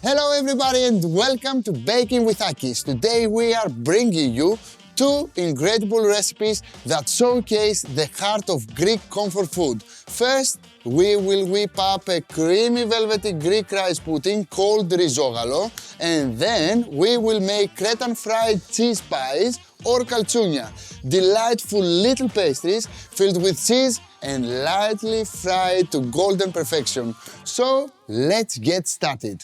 Hello everybody and welcome to Baking with Akis. Today we are bringing you two incredible recipes that showcase the heart of Greek comfort food. First, we will whip up a creamy velvety Greek rice pudding called Rizogalo, and then we will make Cretan fried cheese pies or Kalitsounia, delightful little pastries filled with cheese and lightly fried to golden perfection. So let's get started.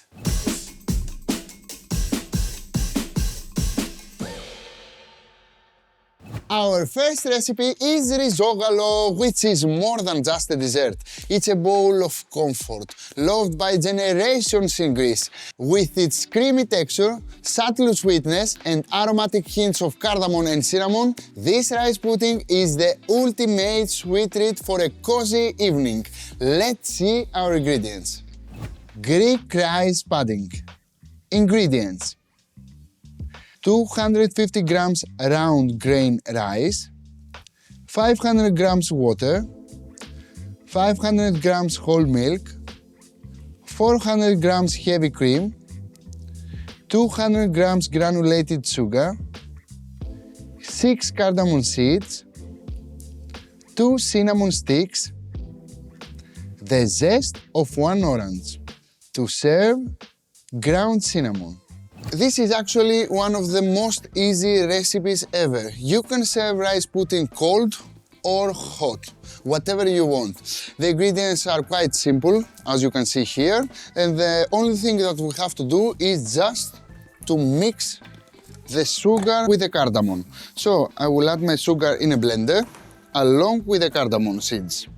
Our first recipe is Rizogalo, which is more than just a dessert. It's a bowl of comfort, loved by generations in Greece. With its creamy texture, subtle sweetness, and aromatic hints of cardamom and cinnamon, this rice pudding is the ultimate sweet treat for a cozy evening. Let's see our ingredients. Greek rice pudding. Ingredients: 250 grams round grain rice, 500 grams water, 500 grams whole milk, 400 grams heavy cream, 200 grams granulated sugar, 6 cardamom seeds, 2 cinnamon sticks, the zest of 1 orange. To serve, ground cinnamon. This is actually one of the most easy recipes ever. You can serve rice pudding cold or hot, whatever you want. The ingredients are quite simple, as you can see here, and the only thing that we have to do is just to mix the sugar with the cardamom. So I will add my sugar in a blender along with the cardamom seeds.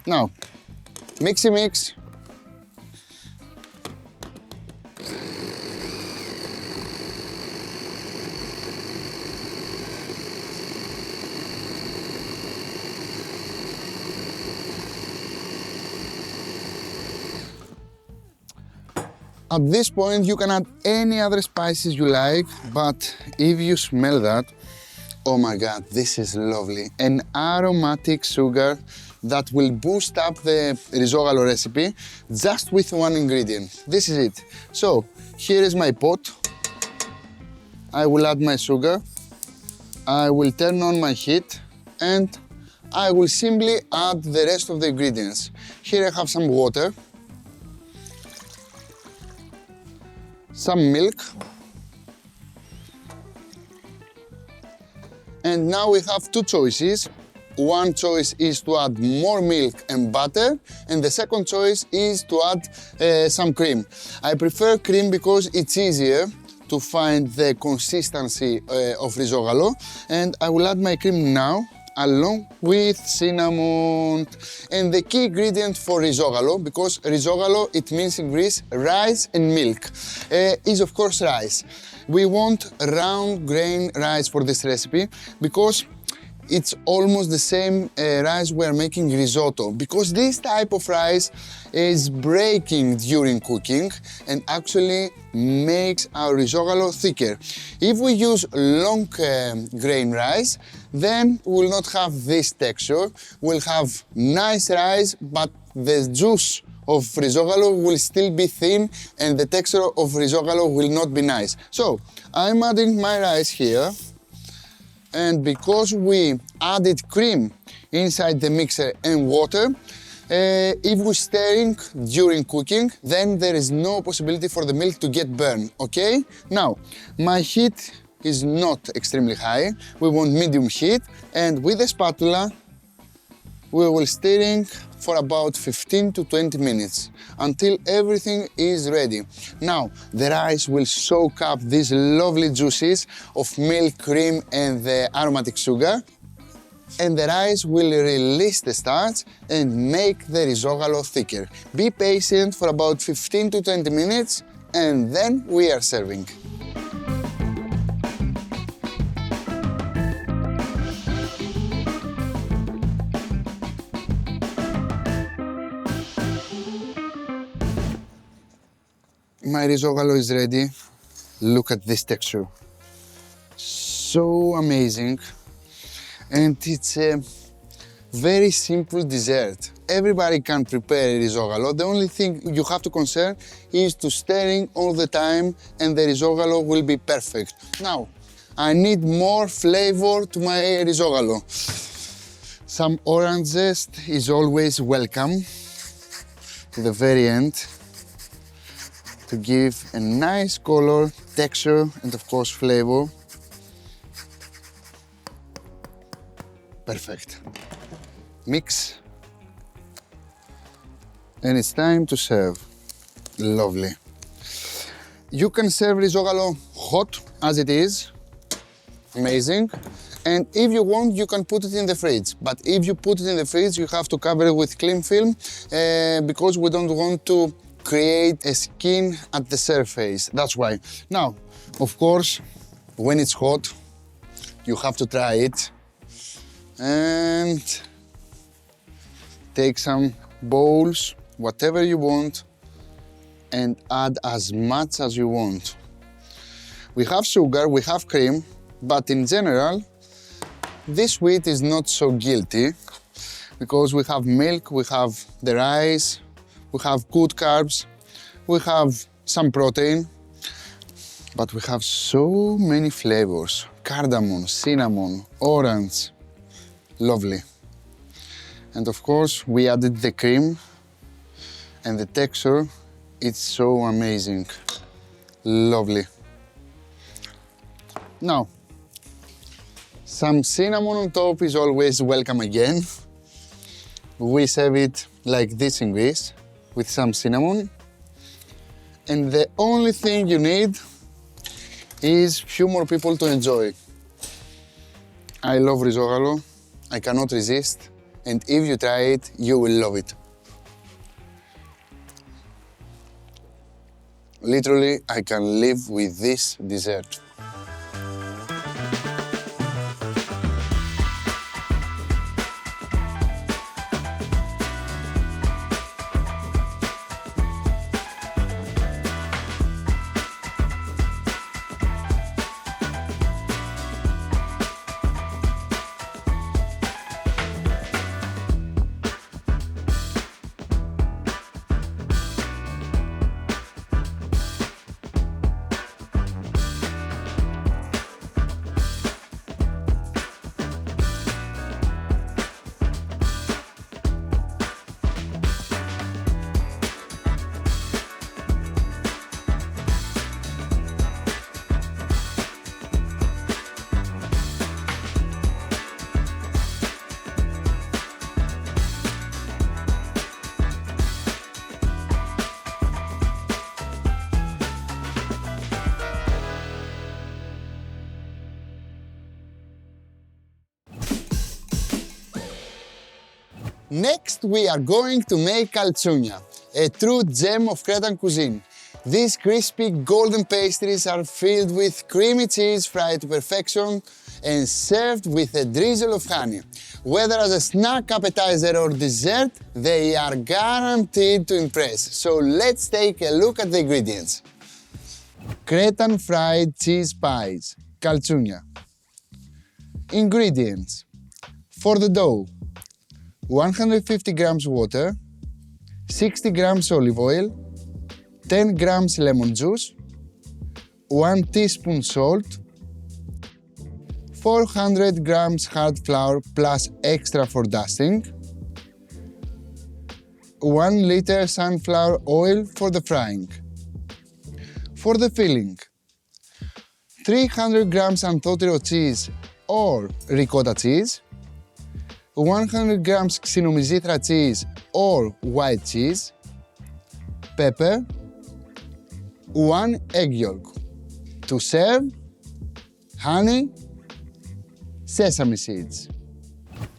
Now, mix. At this point, you can add any other spices you like, but if you smell that, oh my God, this is lovely. An aromatic sugar that will boost up the Rizogalo recipe just with one ingredient. This is it. So, here is my pot. I will add my sugar. I will turn on my heat and I will simply add the rest of the ingredients. Here I have some water, some milk, and now we have two choices. One choice is to add more milk and butter, and the second choice is to add some cream. I prefer cream because it's easier to find the consistency of Rizogalo, and I will add my cream now along with cinnamon. And the key ingredient for Rizogalo, because Rizogalo, it means in Greece rice and milk, is of course rice. We want round grain rice for this recipe because it's almost the same rice we are making risotto, because this type of rice is breaking during cooking and actually makes our Rizogalo thicker. If we use long grain rice, then we will not have this texture. We'll have nice rice, but the juice of Rizogalo will still be thin and the texture of Rizogalo will not be nice. So I'm adding my rice here. And because we added cream inside the mixer and water, if we're stirring during cooking, then there is no possibility for the milk to get burned, okay? Now, my heat is not extremely high. We want medium heat, and with the spatula, we will stirring for about 15 to 20 minutes until everything is ready. Now, the rice will soak up these lovely juices of milk, cream, and the aromatic sugar, and the rice will release the starch and make the Rizogalo thicker. Be patient for about 15 to 20 minutes, and then we are serving. My Rizogalo is ready. Look at this texture. So amazing. And it's very simple dessert. Everybody can prepare Rizogalo. The only thing you have to concern is to stirring all the time and the Rizogalo will be perfect. Now, I need more flavor to my Rizogalo. Some orange zest is always welcome to the very end to give a nice color, texture, and of course flavor. Perfect. Mix. And it's time to serve. Lovely. You can serve Rizogalo hot as it is. Amazing. And if you want, you can put it in the fridge. But if you put it in the fridge, you have to cover it with cling film because we don't want to create a skin at the surface. That's why. Now, of course, when it's hot, you have to try it. And take some bowls, whatever you want, and add as much as you want. We have sugar, we have cream, but in general, this sweet is not so guilty because we have milk, we have the rice, we have good carbs, we have some protein, but we have so many flavors. Cardamom, cinnamon, orange. Lovely. And of course, we added the cream and the texture, it's so amazing. Lovely. Now, some cinnamon on top is always welcome again. We serve it like this in Greece, with some cinnamon. And the only thing you need is few more people to enjoy. I love Rizogalo. I cannot resist, and if you try it, you will love it. Literally, I can live with this dessert. Next, we are going to make Kalitsounia, a true gem of Cretan cuisine. These crispy golden pastries are filled with creamy cheese fried to perfection and served with a drizzle of honey. Whether as a snack, appetizer or dessert, they are guaranteed to impress. So let's take a look at the ingredients. Cretan fried cheese pies, Kalitsounia. Ingredients. For the dough, 150 grams water, 60 grams olive oil, 10 grams lemon juice, 1 teaspoon salt, 400 grams hard flour plus extra for dusting, 1 liter sunflower oil for the frying. For the filling, 300 grams anthotiro cheese or ricotta cheese, 100 grams xenomizithra cheese or white cheese, pepper, 1 egg yolk. To serve, honey, sesame seeds.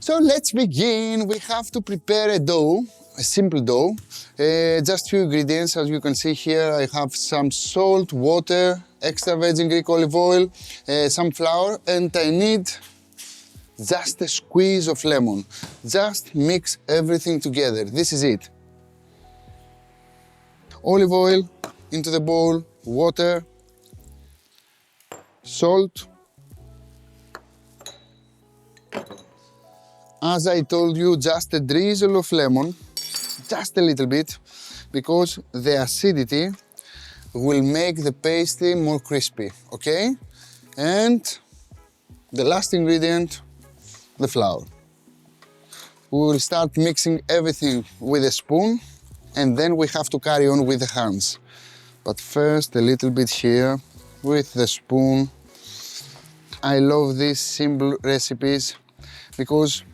So let's begin. We have to prepare a dough, a simple dough. Just few ingredients. As you can see here, I have some salt, water, extra virgin Greek olive oil, some flour, and I need just a squeeze of lemon. Just mix everything together. This is it. Olive oil into the bowl, water, salt, As I told you, just a drizzle of lemon, just a little bit, because the acidity will make the pastry more crispy, okay? And the last ingredient, the flour. We will start mixing everything with a spoon, and then we have to carry on with the hands. But first, a little bit here with the spoon. I love these simple recipes because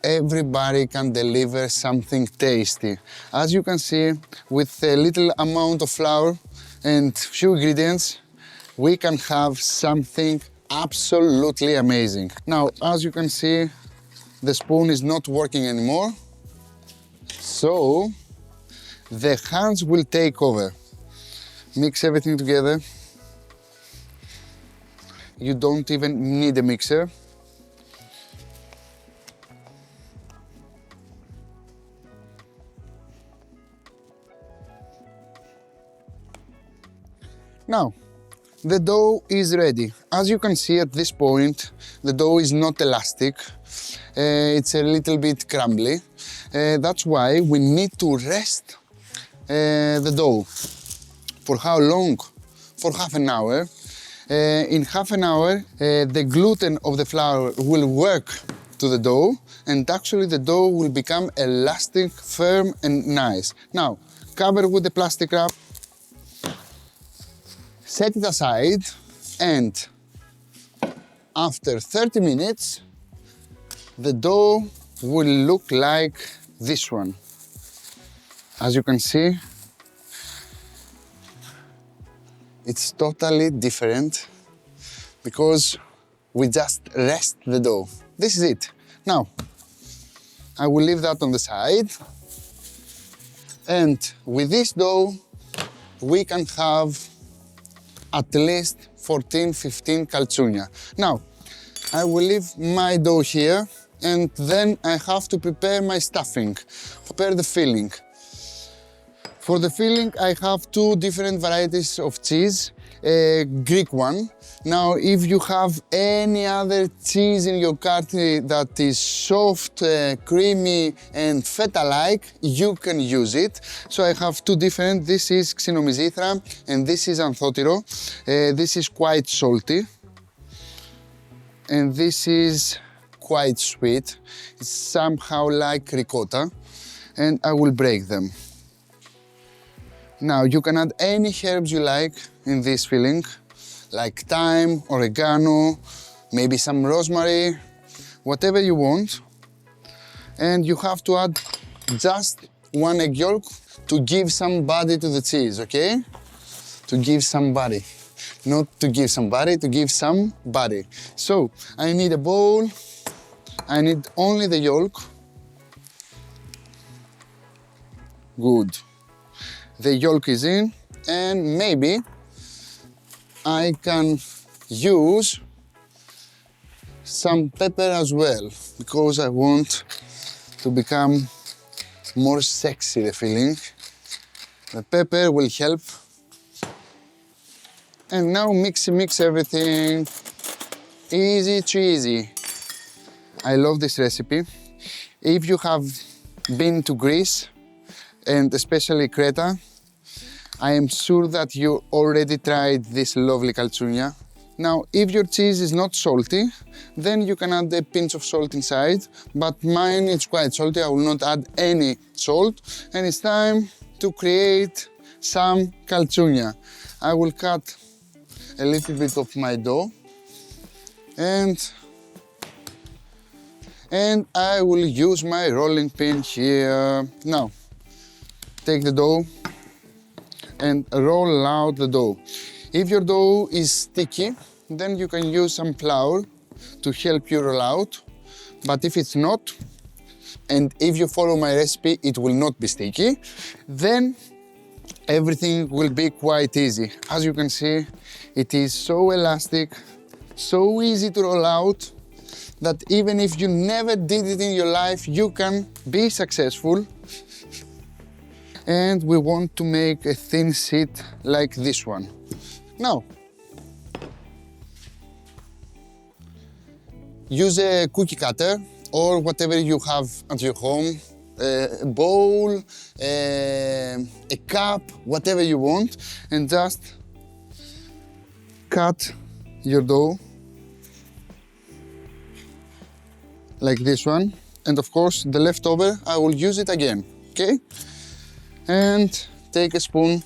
everybody can deliver something tasty. As you can see, with a little amount of flour and few ingredients, we can have something absolutely amazing. Now, as you can see, the spoon is not working anymore, so the hands will take over. Mix everything together. You don't even need a mixer. Now, the dough is ready. As you can see at this point, the dough is not elastic. It's a little bit crumbly. That's why we need to rest the dough. For how long? For half an hour. In half an hour, the gluten of the flour will work to the dough, and actually the dough will become elastic, firm and nice. Now, cover with the plastic wrap, set it aside, and after 30 minutes, the dough will look like this one. As you can see, it's totally different because we just rest the dough. This is it. Now, I will leave that on the side. And with this dough, we can have at least 14-15 kalitsounia. Now, I will leave my dough here, and then I have to prepare my stuffing, prepare the filling. For the filling, I have two different varieties of cheese, a Greek one. Now, if you have any other cheese in your cart that is soft, creamy and feta-like, you can use it. So I have two different. This is Xinomyzithra and this is Anthotiro. This is quite salty and this is quite sweet. It's somehow like ricotta, and I will break them. Now, you can add any herbs you like in this filling, like thyme, oregano, maybe some rosemary, whatever you want. And you have to add just one egg yolk to give some body to the cheese, okay? To give some body. Not to give somebody, to give some body. So, I need a bowl. I need only the yolk. Good. The yolk is in, and maybe I can use some pepper as well, because I want to become more sexy, the filling. The pepper will help. And now mix everything. Easy cheesy. I love this recipe. If you have been to Greece, and especially Creta, I am sure that you already tried this lovely kalitsounia. Now, if your cheese is not salty, then you can add a pinch of salt inside, but mine is quite salty, I will not add any salt, and it's time to create some kalitsounia. I will cut a little bit of my dough, and I will use my rolling pin here. Now, take the dough and roll out the dough. If your dough is sticky, then you can use some flour to help you roll out. But if it's not, and if you follow my recipe, it will not be sticky, then everything will be quite easy. As you can see, it is so elastic, so easy to roll out, that even if you never did it in your life, you can be successful. And we want to make a thin sheet like this one. Now, use a cookie cutter or whatever you have at your home, a bowl, a cup, whatever you want, and just cut your dough like this one. And of course, the leftover, I will use it again, okay? And take a spoon,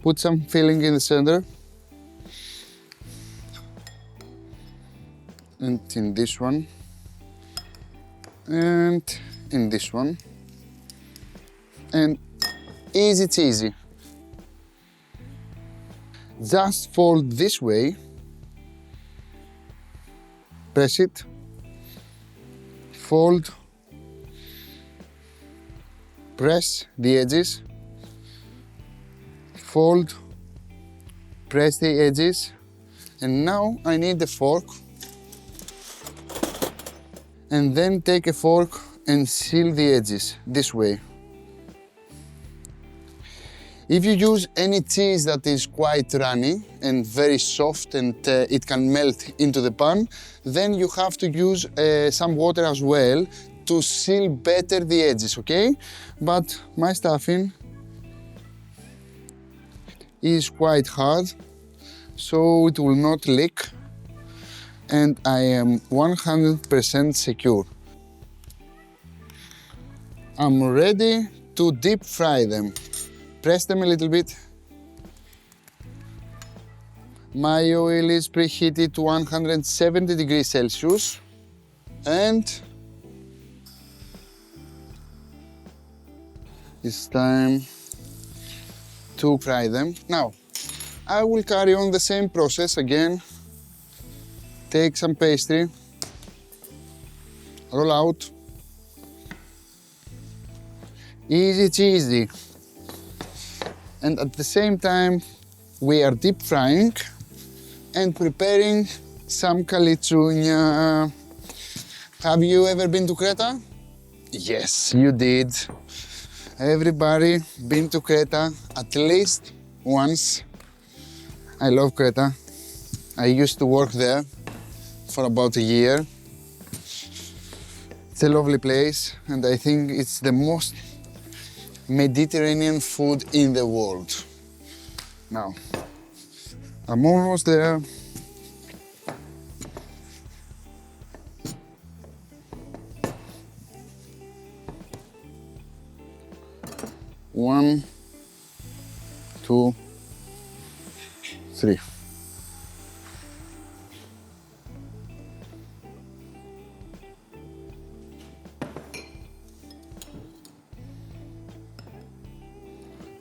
put some filling in the center, and in this one, and in this one, and easy cheesy. Just fold this way, press it, fold, press the edges, fold, press the edges, and now I need a fork, and then take a fork and seal the edges this way. If you use any cheese that is quite runny and very soft and it can melt into the pan, then you have to use some water as well to seal better the edges, okay? But my stuffing is quite hard, so it will not leak, and I am 100% secure. I'm ready to deep fry them. Press them a little bit. My oil is preheated to 170 degrees Celsius, and it's time to fry them. Now, I will carry on the same process again. Take some pastry, roll out. Easy cheesy. And at the same time, we are deep frying and preparing some Kalitsounia. Have you ever been to Creta? Yes, you did. Everybody been to Creta at least once. I love Creta. I used to work there for about a year. It's a lovely place, and I think it's the most Mediterranean food in the world. Now, I'm almost there. One, two, three.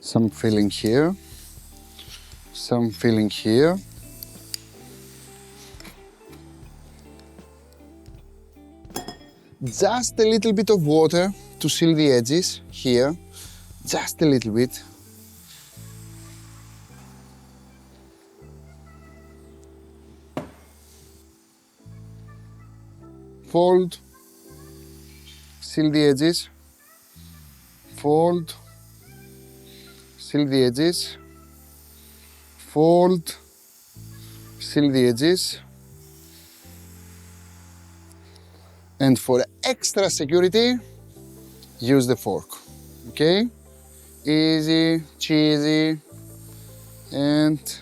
Some filling here, some filling here. Just a little bit of water to seal the edges here, just a little bit. Fold, seal the edges, fold, seal the edges, fold, seal the edges, and for extra security, use the fork, okay? Easy, cheesy, and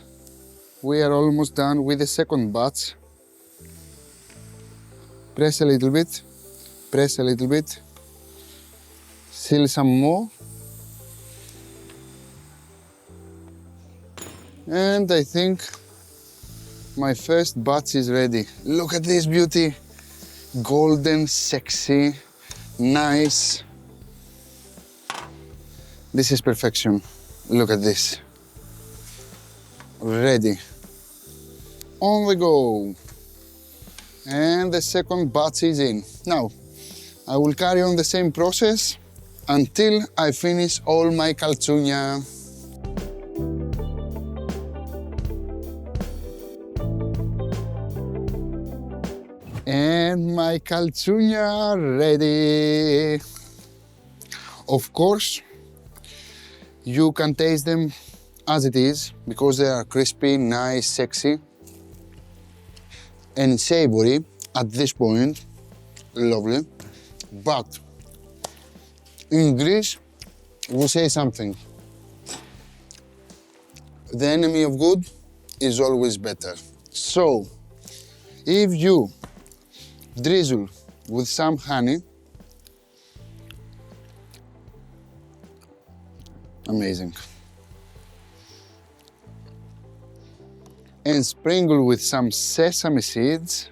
we are almost done with the second batch. Press a little bit, press a little bit, seal some more. And I think my first batch is ready. Look at this beauty. Golden, sexy, nice. This is perfection. Look at this. Ready. On the go. And the second batch is in. Now, I will carry on the same process until I finish all my Kalitsounia. And my Kalitsounia are ready. Of course, you can taste them as it is because they are crispy, nice, sexy. and savory at this point. Lovely. But in Greece, we say something. The enemy of good is always better. So, if you drizzle with some honey, amazing. And sprinkle with some sesame seeds,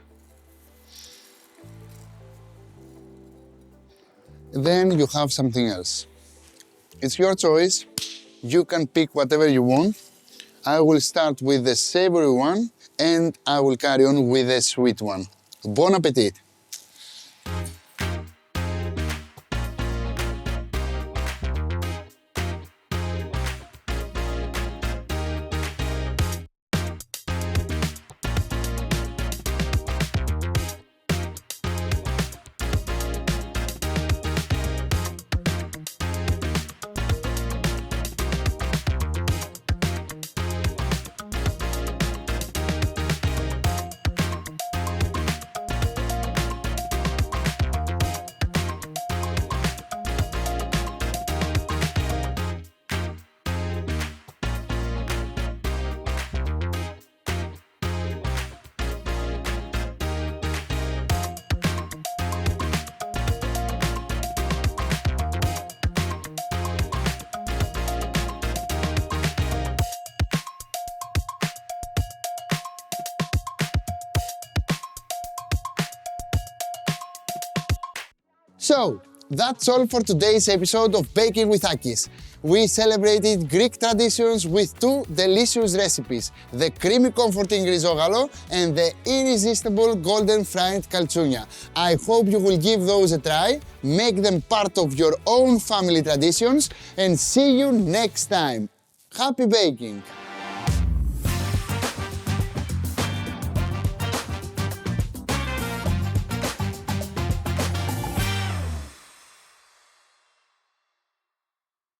then you have something else. It's your choice. You can pick whatever you want. I will start with the savory one and I will carry on with the sweet one. Bon appetit! So, that's all for today's episode of Baking with Akis. We celebrated Greek traditions with two delicious recipes, the creamy comforting Rizogalo and the irresistible golden fried Kalitsounia. I hope you will give those a try, make them part of your own family traditions, and see you next time. Happy baking!